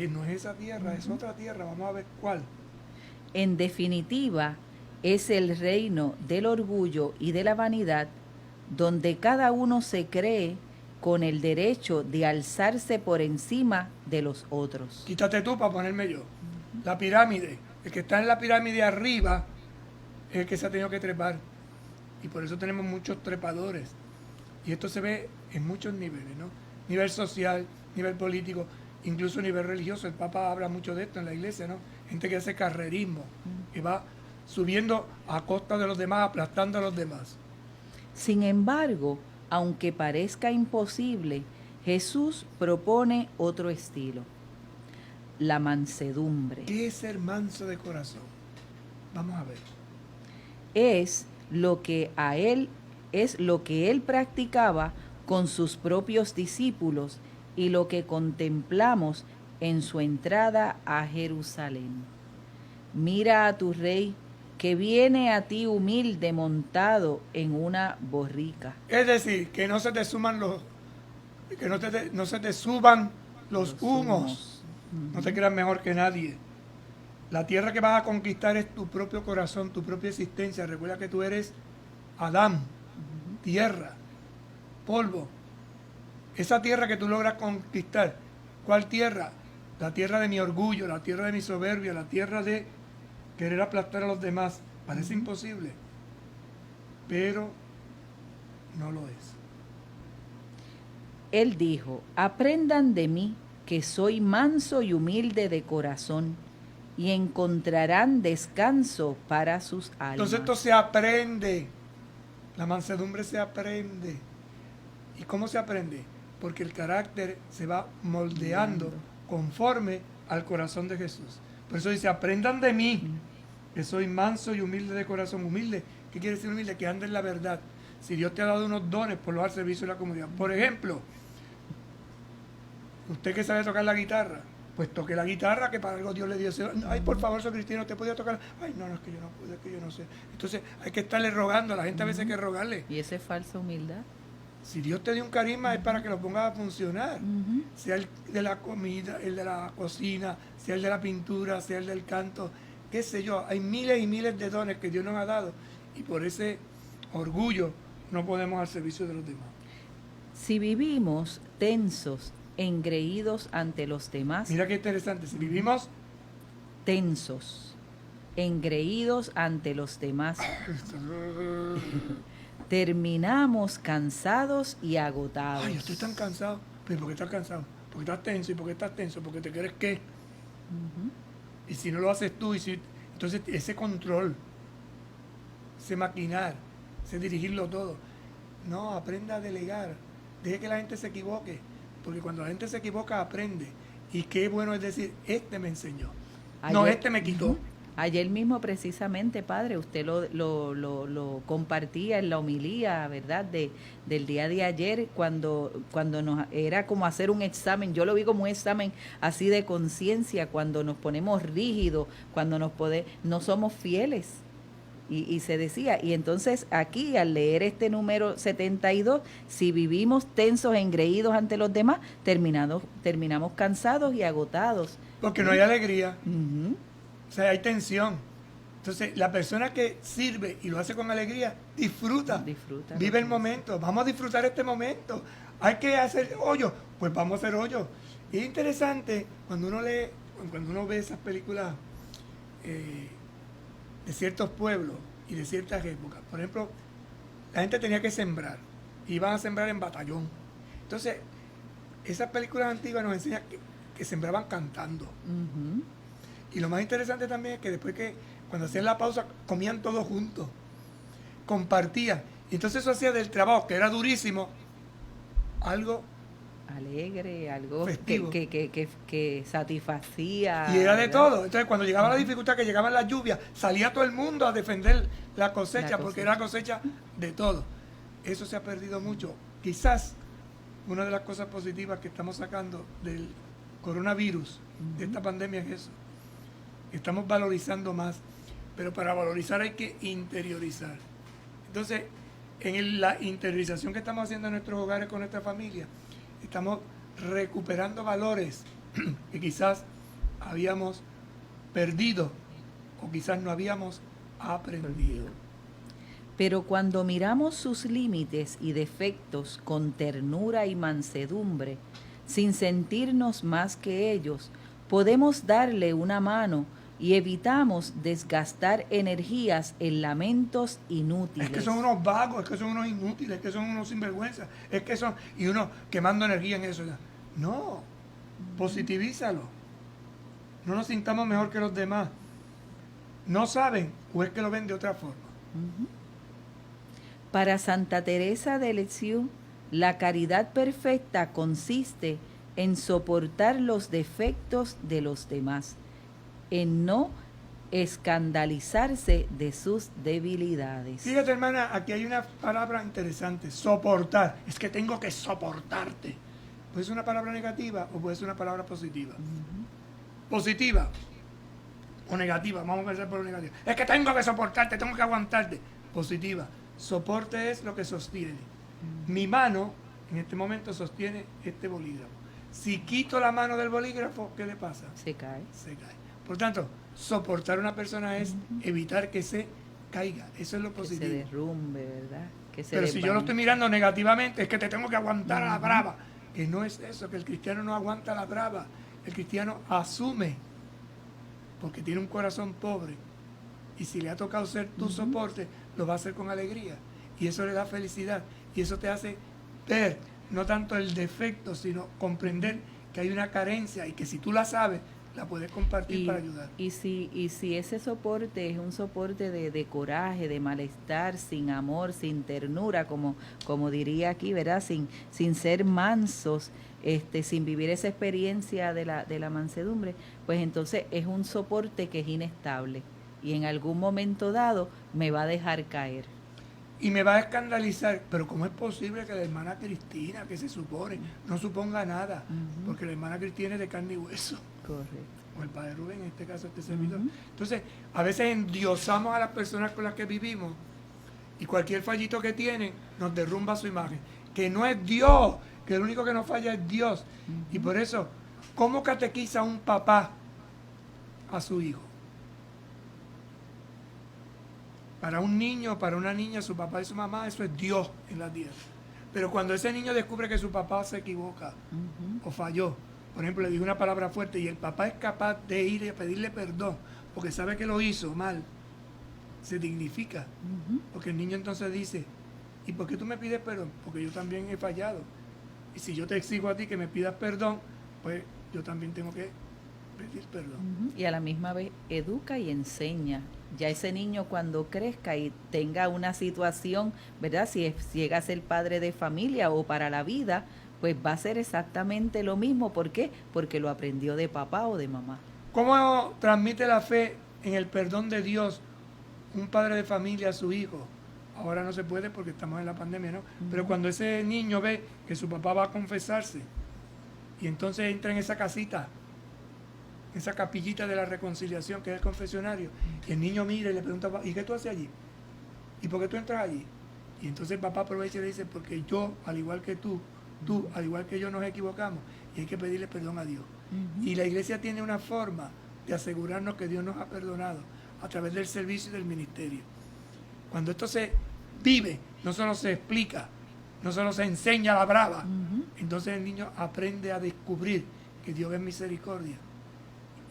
S1: No es esa tierra, es otra tierra. Vamos a ver cuál.
S2: En definitiva, es el reino del orgullo y de la vanidad, donde cada uno se cree con el derecho de alzarse por encima de los otros.
S1: Quítate tú para ponerme yo. La pirámide. El que está en la pirámide arriba es el que se ha tenido que trepar. Y por eso tenemos muchos trepadores. Y esto se ve en muchos niveles, ¿no? Nivel social, nivel político, incluso nivel religioso. El Papa habla mucho de esto en la iglesia, ¿no? Gente que hace carrerismo, que va subiendo a costa de los demás, aplastando a los demás.
S2: Sin embargo, aunque parezca imposible, Jesús propone otro estilo, la mansedumbre.
S1: ¿Qué es ser manso de corazón? Vamos a ver.
S2: Es lo que él practicaba con sus propios discípulos y lo que contemplamos en su entrada a Jerusalén. Mira a tu rey que viene a ti humilde montado en una borrica.
S1: Es decir, que no se te suman no se te suban los humos. No te creas mejor que nadie. La tierra que vas a conquistar es tu propio corazón, tu propia existencia. Recuerda que tú eres Adán. tierra, polvo. Esa tierra que tú logras conquistar, ¿cuál tierra? La tierra de mi orgullo, la tierra de mi soberbia, la tierra de querer aplastar a los demás. Parece imposible, pero no lo es.
S2: Él dijo, aprendan de mí, que soy manso y humilde de corazón, y encontrarán descanso para sus almas.
S1: Entonces esto se aprende. La mansedumbre se aprende. ¿Y cómo se aprende? Porque el carácter se va moldeando conforme al corazón de Jesús. Por eso dice, aprendan de mí, que soy manso y humilde de corazón. Humilde, ¿qué quiere decir humilde? Que ande en la verdad. Si Dios te ha dado unos dones, por lo al servicio de la comunidad. Por ejemplo, usted que sabe tocar la guitarra, pues toque la guitarra, que para algo Dios le dio ese don. Ay, por favor, soy cristiano, ¿te podía tocar? Ay, no, es que yo no puedo, es que yo no sé. Entonces hay que estarle rogando, a la gente a veces hay que rogarle.
S2: Y esa es falsa humildad.
S1: Si Dios te dio un carisma es para que lo pongas a funcionar. Sea el de la comida, el de la cocina, sea el de la pintura, sea el del canto, qué sé yo. Hay miles y miles de dones que Dios nos ha dado y por ese orgullo no podemos al servicio de los demás.
S2: Si vivimos tensos, engreídos ante los demás,
S1: Mira qué interesante, si vivimos
S2: tensos, engreídos ante los demás, terminamos cansados y agotados.
S1: ay, yo estoy tan cansado. ¿Pero por qué estás cansado? Porque estás tenso. ¿Y por qué estás tenso? Porque te crees que. Y si no lo haces tú, entonces ese control, ese maquinar, ese dirigirlo todo. No, aprenda a delegar. Deje que la gente se equivoque. Porque cuando la gente se equivoca, aprende. Y qué bueno es decir, este me enseñó. No,
S2: Ayer-
S1: este me quitó.
S2: Ayer mismo precisamente, padre, usted lo compartía en la homilía, ¿verdad? Del día de ayer, cuando nos era como hacer un examen. Yo lo vi como un examen así de conciencia, cuando nos ponemos rígidos, cuando no somos fieles. Y se decía, y entonces aquí al leer este número 72, si vivimos tensos, engreídos ante los demás, terminamos cansados y agotados.
S1: Porque no hay alegría.
S2: Ujú.
S1: O sea, hay tensión. Entonces, la persona que sirve y lo hace con alegría, disfruta.
S2: Disfruta.
S1: Vive el momento. Vamos a disfrutar este momento. Hay que hacer hoyo. Pues vamos a hacer hoyo. Y es interesante cuando uno lee, cuando uno ve esas películas de ciertos pueblos y de ciertas épocas. Por ejemplo, la gente tenía que sembrar. Iban a sembrar en batallón. Entonces, esas películas antiguas nos enseñan que sembraban cantando.
S2: Ujú.
S1: Y lo más interesante también es que después cuando hacían la pausa, comían todos juntos, compartían. Y entonces eso hacía del trabajo, que era durísimo, algo,
S2: Alegre, algo
S1: Festivo.
S2: que satisfacía.
S1: y era de
S2: ¿verdad?
S1: todo. Entonces cuando llegaba la dificultad, que llegaban las lluvias, salía todo el mundo a defender la cosecha, porque era cosecha de todo. Eso se ha perdido mucho. Quizás una de las cosas positivas que estamos sacando del coronavirus, de esta pandemia, es eso. Estamos valorizando más, pero para valorizar hay que interiorizar. Entonces, en la interiorización que estamos haciendo en nuestros hogares con nuestra familia, estamos recuperando valores que quizás habíamos perdido o quizás no habíamos aprendido.
S2: Pero cuando miramos sus límites y defectos con ternura y mansedumbre, sin sentirnos más que ellos, podemos darle una mano y evitamos desgastar energías en lamentos inútiles.
S1: Es que son unos vagos, es que son unos inútiles, es que son unos sinvergüenzas, es que son, y uno quemando energía en eso. No, positivízalo. No nos sintamos mejor que los demás. No saben, o es que lo ven de otra forma.
S2: Para Santa Teresa de Lisieux, la caridad perfecta consiste en soportar los defectos de los demás, en no escandalizarse de sus debilidades.
S1: Fíjate, hermana, aquí hay una palabra interesante, soportar. Es que tengo que soportarte. ¿Puede ser una palabra negativa o puede ser una palabra positiva? Positiva o negativa, vamos a empezar por lo negativo. Es que tengo que soportarte, tengo que aguantarte. Positiva. Soporte es lo que sostiene. Mi mano en este momento sostiene este bolígrafo. Si quito la mano del bolígrafo, ¿qué le pasa?
S2: Se cae.
S1: Se cae. Por tanto, soportar a una persona es evitar que se caiga. Eso es lo
S2: Que se
S1: positivo.
S2: derrumbe, ¿verdad? que se
S1: Pero si yo
S2: desvanen.
S1: lo estoy mirando negativamente, es que te tengo que aguantar a la brava. Que no es eso, que el cristiano no aguanta a la brava. El cristiano asume, porque tiene un corazón pobre. Y si le ha tocado ser tu soporte, lo va a hacer con alegría. Y eso le da felicidad. Y eso te hace ver no tanto el defecto, sino comprender que hay una carencia y que si tú la sabes, la puedes compartir para ayudar.
S2: Y si ese soporte es un soporte de coraje, de malestar, sin amor, sin ternura, como diría aquí, ¿verdad? Sin ser mansos, sin vivir esa experiencia de la mansedumbre, pues entonces es un soporte que es inestable y en algún momento dado me va a dejar caer.
S1: Y me va a escandalizar, pero ¿cómo es posible que la hermana Cristina, que se supone, no suponga nada? Porque la hermana Cristina es de carne y hueso.
S2: Correcto.
S1: O el padre Rubén, en este caso, este servidor. Entonces, a veces endiosamos a las personas con las que vivimos y cualquier fallito que tienen nos derrumba su imagen. Que no es Dios, que el único que nos falla es Dios. Y por eso, ¿cómo catequiza un papá a su hijo? Para un niño, para una niña, su papá y su mamá, eso es Dios en la tierra. Pero cuando ese niño descubre que su papá se equivoca o falló, por ejemplo, le dijo una palabra fuerte y el papá es capaz de ir a pedirle perdón porque sabe que lo hizo mal, se dignifica. Porque el niño entonces dice, ¿y por qué tú me pides perdón? Porque yo también he fallado. Y si yo te exijo a ti que me pidas perdón, pues yo también tengo que pedir perdón.
S2: Y a la misma vez educa y enseña. Ya ese niño cuando crezca y tenga una situación, ¿verdad? Si llega a ser padre de familia o para la vida, pues va a ser exactamente lo mismo. ¿Por qué? Porque lo aprendió de papá o de mamá.
S1: ¿Cómo transmite la fe en el perdón de Dios un padre de familia a su hijo? Ahora no se puede porque estamos en la pandemia, ¿no? Pero cuando ese niño ve que su papá va a confesarse y entonces entra en esa casita, esa capillita de la reconciliación que es el confesionario, y el niño mira y le pregunta, ¿y qué tú haces allí? ¿Y por qué tú entras allí? Y entonces el papá aprovecha y le dice, porque yo, al igual que tú, al igual que yo, nos equivocamos y hay que pedirle perdón a Dios. Y la iglesia tiene una forma de asegurarnos que Dios nos ha perdonado a través del servicio y del ministerio. Cuando esto se vive, no solo se explica, no solo se enseña a la brava, entonces el niño aprende a descubrir que Dios es misericordia.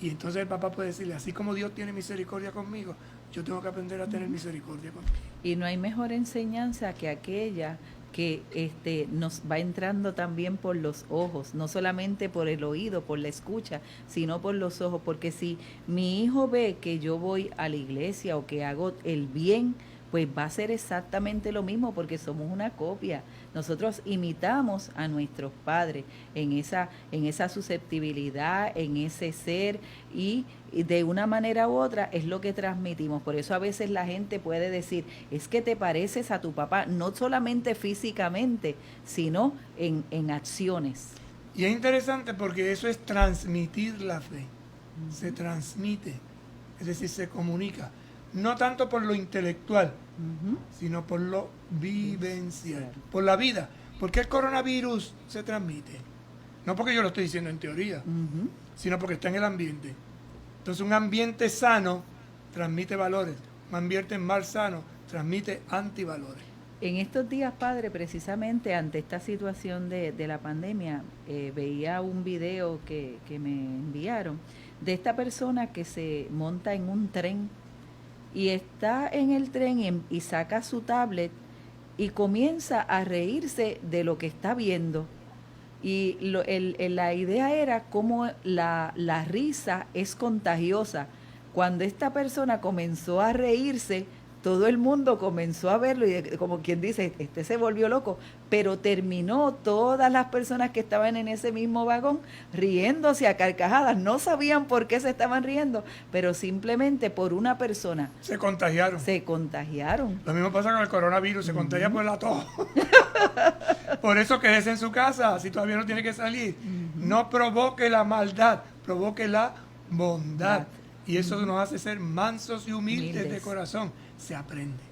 S1: Y entonces el papá puede decirle, así como Dios tiene misericordia conmigo, yo tengo que aprender a tener misericordia contigo.
S2: Y no hay mejor enseñanza que aquella que nos va entrando también por los ojos, no solamente por el oído, por la escucha, sino por los ojos, porque si mi hijo ve que yo voy a la iglesia o que hago el bien, pues va a ser exactamente lo mismo porque somos una copia. Nosotros imitamos a nuestros padres en esa susceptibilidad, en ese ser y de una manera u otra es lo que transmitimos. Por eso a veces la gente puede decir, es que te pareces a tu papá, no solamente físicamente, sino en acciones.
S1: Y es interesante porque eso es transmitir la fe. Se transmite, es decir, se comunica. No tanto por lo intelectual, sino por lo vivencial, por la vida. ¿Por qué el coronavirus se transmite? No porque yo lo estoy diciendo en teoría, sino porque está en el ambiente. Entonces un ambiente sano transmite valores, un ambiente mal sano transmite antivalores.
S2: En estos días, padre, precisamente ante esta situación de la pandemia, veía un video que me enviaron de esta persona que se monta en un tren y está en el tren y saca su tablet y comienza a reírse de lo que está viendo. Y la idea era cómo la risa es contagiosa. Cuando esta persona comenzó a reírse, todo el mundo comenzó a verlo y como quien dice, se volvió loco, pero terminó todas las personas que estaban en ese mismo vagón riéndose a carcajadas. No sabían por qué se estaban riendo, pero simplemente por una persona.
S1: Se contagiaron.
S2: Se contagiaron.
S1: Lo mismo pasa con el coronavirus, se contagia por la tos. Por eso quédese en su casa, si todavía no tiene que salir. No provoque la maldad, provoque la bondad. Y eso nos hace ser mansos y humildes de corazón. Se aprende.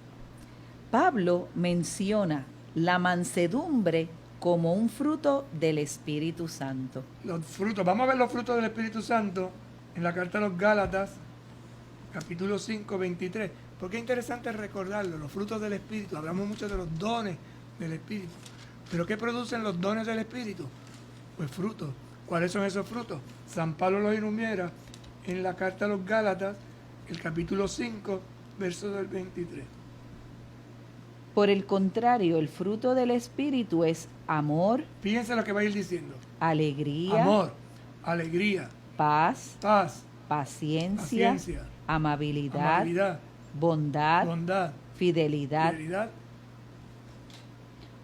S2: Pablo menciona la mansedumbre como un fruto del Espíritu Santo.
S1: Los frutos, vamos a ver los frutos del Espíritu Santo en la carta a los Gálatas, capítulo 5, 23. Porque es interesante recordarlo, los frutos del Espíritu. Hablamos mucho de los dones del Espíritu. ¿Pero qué producen los dones del Espíritu? Pues frutos. ¿Cuáles son esos frutos? San Pablo los enumera en la carta a los Gálatas, el capítulo 5, verso del 23.
S2: Por el contrario, el fruto del Espíritu es amor,
S1: Fíjense lo que va a ir diciendo.
S2: alegría,
S1: Amor, alegría,
S2: paz,
S1: paz,
S2: paciencia,
S1: paciencia,
S2: amabilidad,
S1: amabilidad,
S2: bondad,
S1: bondad,
S2: fidelidad,
S1: fidelidad,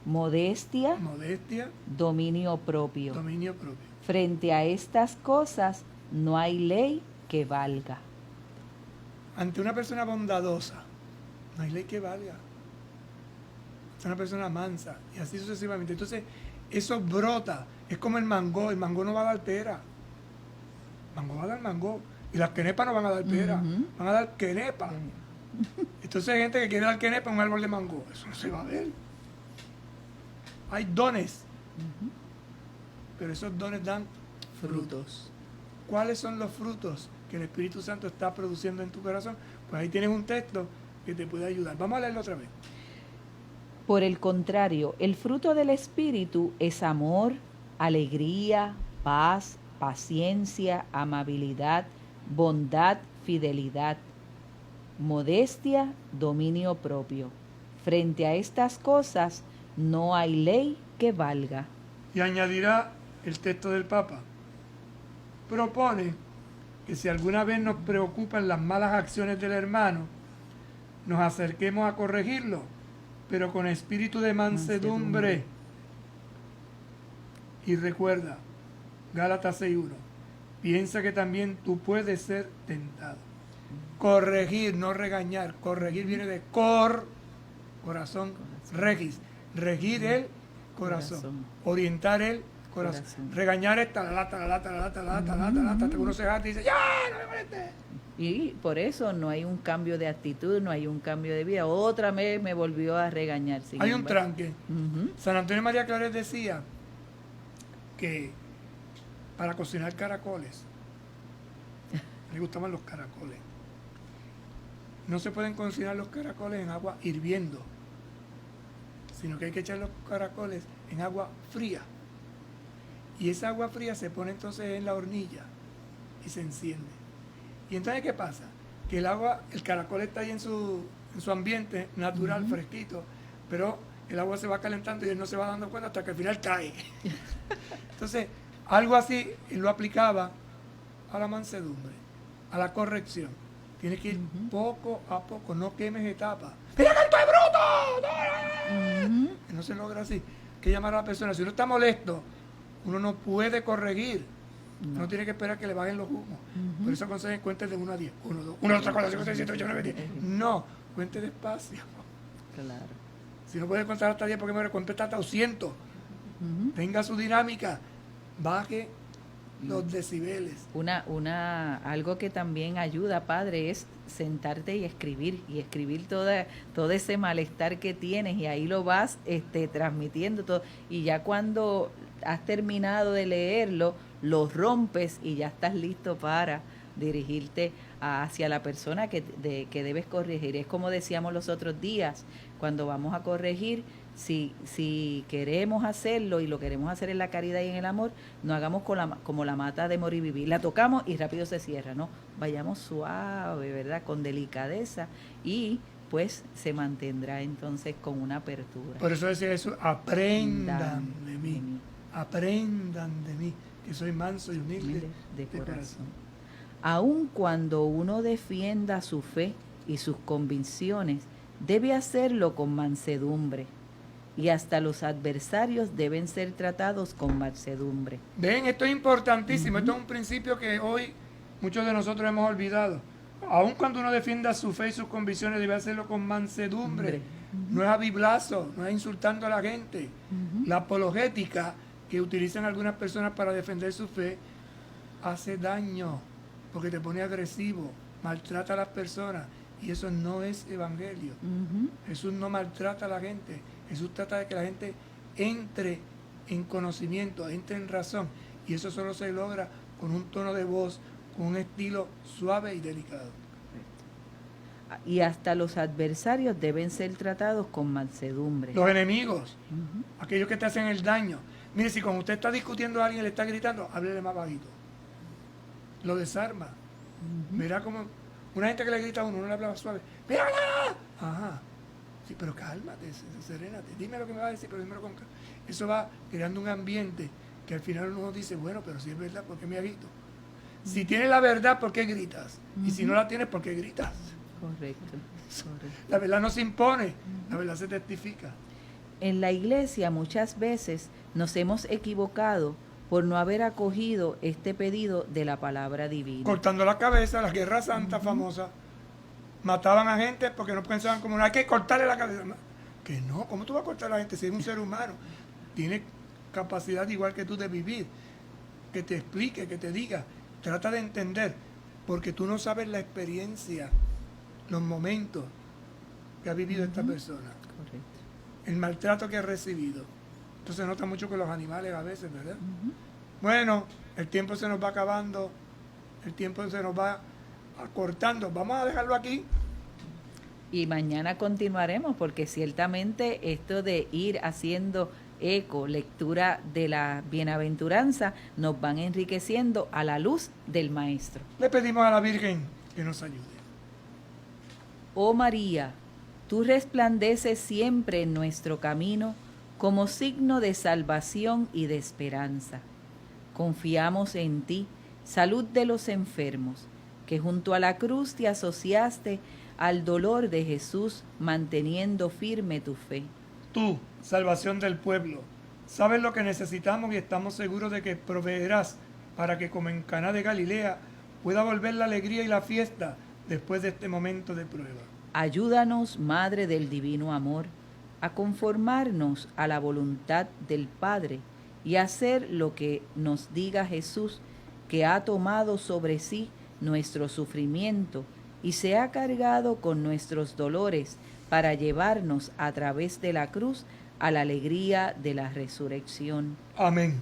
S2: modestia,
S1: modestia,
S2: dominio propio.
S1: dominio propio.
S2: Frente a estas cosas no hay ley que valga.
S1: Ante una persona bondadosa, no hay ley que valga. Es una persona mansa y así sucesivamente. Entonces, eso brota. Es como el mango no va a dar pera. El mango va a dar mango. Y las quenepas no van a dar pera,
S2: Ujú.
S1: van a dar quenepa. Entonces hay gente que quiere dar quenepa en un árbol de mango. Eso no se va a ver. Hay dones, pero esos dones dan frutos. ¿Cuáles son los frutos que el Espíritu Santo está produciendo en tu corazón? Pues ahí tienes un texto que te puede ayudar. Vamos a leerlo otra vez.
S2: Por el contrario, el fruto del Espíritu es amor, alegría, paz, paciencia, amabilidad, bondad, fidelidad, modestia, dominio propio. Frente a estas cosas no hay ley que valga.
S1: Y añadirá el texto del Papa. Propone que si alguna vez nos preocupan las malas acciones del hermano, nos acerquemos a corregirlo, pero con espíritu de mansedumbre. Y recuerda, Gálatas 6:1, piensa que también tú puedes ser tentado. Corregir, no regañar. Corregir viene de corazón, regis. Regir el corazón. Orientar el corazón. Regañar es talalata, hasta que uno se gasta y dice, ¡ya, no me molestes!
S2: Y por eso no hay un cambio de actitud, no hay un cambio de vida. Otra vez me volvió a regañar. sin
S1: Hay un
S2: embargo.
S1: tranque.
S2: Ujú.
S1: San Antonio María Claret decía que para cocinar caracoles, le gustaban los caracoles, no se pueden cocinar los caracoles en agua hirviendo, sino que hay que echar los caracoles en agua fría. Y esa agua fría se pone entonces en la hornilla y se enciende. Y entonces, ¿qué pasa? Que el caracol está ahí en su ambiente natural, fresquito, pero el agua se va calentando y él no se va dando cuenta hasta que al final cae. Entonces, algo así él lo aplicaba a la mansedumbre, a la corrección. Tienes que ir poco a poco, no quemes etapas. ¡Mira que esto es bruto! No se logra así. Hay que llamar a la persona. Si uno está molesto, uno no puede corregir. Uno tiene que esperar que le bajen los humos. Por eso aconsejan cuentes de 1 a 10. 1, 2, 1, 2, 3, 4, 5, 6, 7, 8, 9, 10. No, cuente despacio.
S2: Claro.
S1: Si no puede contar hasta 10, porque me cuente hasta 200. Tenga su dinámica. Baje los decibeles.
S2: Algo que también ayuda, padre, es sentarte y escribir todo ese malestar que tienes, y ahí lo vas transmitiendo todo, y ya cuando has terminado de leerlo, lo rompes y ya estás listo para dirigirte hacia la persona que debes corregir. Es como decíamos los otros días, cuando vamos a corregir, si queremos hacerlo y lo queremos hacer en la caridad y en el amor, no hagamos como la mata de morir y vivir. La tocamos y rápido se cierra, ¿no? Vayamos suave, ¿verdad? Con delicadeza, y pues se mantendrá entonces con una apertura.
S1: Por eso decía eso, aprendan de mí. Aprendan de mí, que soy manso y humilde
S2: de corazón. Aun cuando uno defienda su fe y sus convicciones, debe hacerlo con mansedumbre, y hasta los adversarios deben ser tratados con mansedumbre.
S1: Ven, esto es importantísimo. Esto es un principio que hoy muchos de nosotros hemos olvidado. Aun cuando uno defienda su fe y sus convicciones, debe hacerlo con mansedumbre. No es a biblazo, no es insultando a la gente. La apologética que utilizan algunas personas para defender su fe hace daño, porque te pone agresivo, maltrata a las personas, y eso no es evangelio. Jesús no maltrata a la gente. Jesús trata de que la gente entre en conocimiento, entre en razón, y eso solo se logra con un tono de voz, con un estilo suave y delicado.
S2: y hasta los adversarios deben ser tratados con mansedumbre.
S1: Los enemigos,
S2: Ujú.
S1: aquellos que te hacen el daño. Mire, si cuando usted está discutiendo a alguien, le está gritando, háblele más bajito. Lo desarma. Mira como una gente que le grita a uno, uno le habla suave. ¡Mírala! Ajá. Sí, pero cálmate, serénate. Dime lo que me va a decir, pero dímelo con calma. Eso va creando un ambiente que al final uno dice, bueno, pero si es verdad, ¿por qué me grito? Si tienes la verdad, ¿por qué gritas? Y si no la tienes, ¿por qué gritas?
S2: Correcto, correcto.
S1: La verdad no se impone, la verdad se testifica.
S2: En la iglesia muchas veces nos hemos equivocado por no haber acogido este pedido de la palabra divina.
S1: Cortando la cabeza, la guerra santa famosa, mataban a gente porque no pensaban como, hay que cortarle la cabeza. Que no, ¿cómo tú vas a cortar a la gente si es un ser humano? Tiene capacidad igual que tú de vivir, que te explique, que te diga, trata de entender, porque tú no sabes la experiencia, los momentos que ha vivido esta persona,
S2: Correcto.
S1: el maltrato que ha recibido. Entonces se nota mucho con los animales a veces, ¿verdad? Bueno, el tiempo se nos va acabando, el tiempo se nos va acortando. Vamos a dejarlo aquí.
S2: Y mañana continuaremos porque ciertamente esto de ir haciendo eco, lectura de la bienaventuranza, nos van enriqueciendo a la luz del Maestro.
S1: Le pedimos a la Virgen que nos ayude.
S2: Oh María, tú resplandeces siempre en nuestro camino como signo de salvación y de esperanza. Confiamos en ti, salud de los enfermos, que junto a la cruz te asociaste al dolor de Jesús, manteniendo firme tu fe.
S1: Tú, salvación del pueblo, sabes lo que necesitamos y estamos seguros de que proveerás para que, como en Caná de Galilea, pueda volver la alegría y la fiesta después de este momento de prueba.
S2: Ayúdanos, Madre del Divino Amor, a conformarnos a la voluntad del Padre y hacer lo que nos diga Jesús, que ha tomado sobre sí nuestro sufrimiento y se ha cargado con nuestros dolores para llevarnos a través de la cruz a la alegría de la resurrección.
S1: Amén.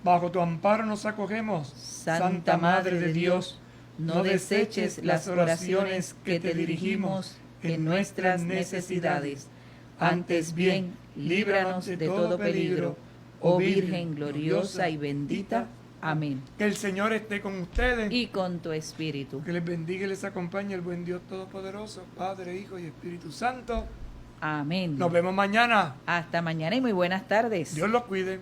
S1: Bajo tu amparo nos acogemos,
S2: Santa Madre de Dios, no deseches las oraciones que te dirigimos en nuestras necesidades. Antes bien, líbranos de todo peligro, oh Virgen gloriosa y bendita. Amén.
S1: Que el Señor esté con ustedes.
S2: Y con tu espíritu.
S1: Que les bendiga y les acompañe el buen Dios Todopoderoso, Padre, Hijo y Espíritu Santo.
S2: Amén.
S1: Nos vemos mañana.
S2: Hasta mañana y muy buenas tardes.
S1: Dios los cuide.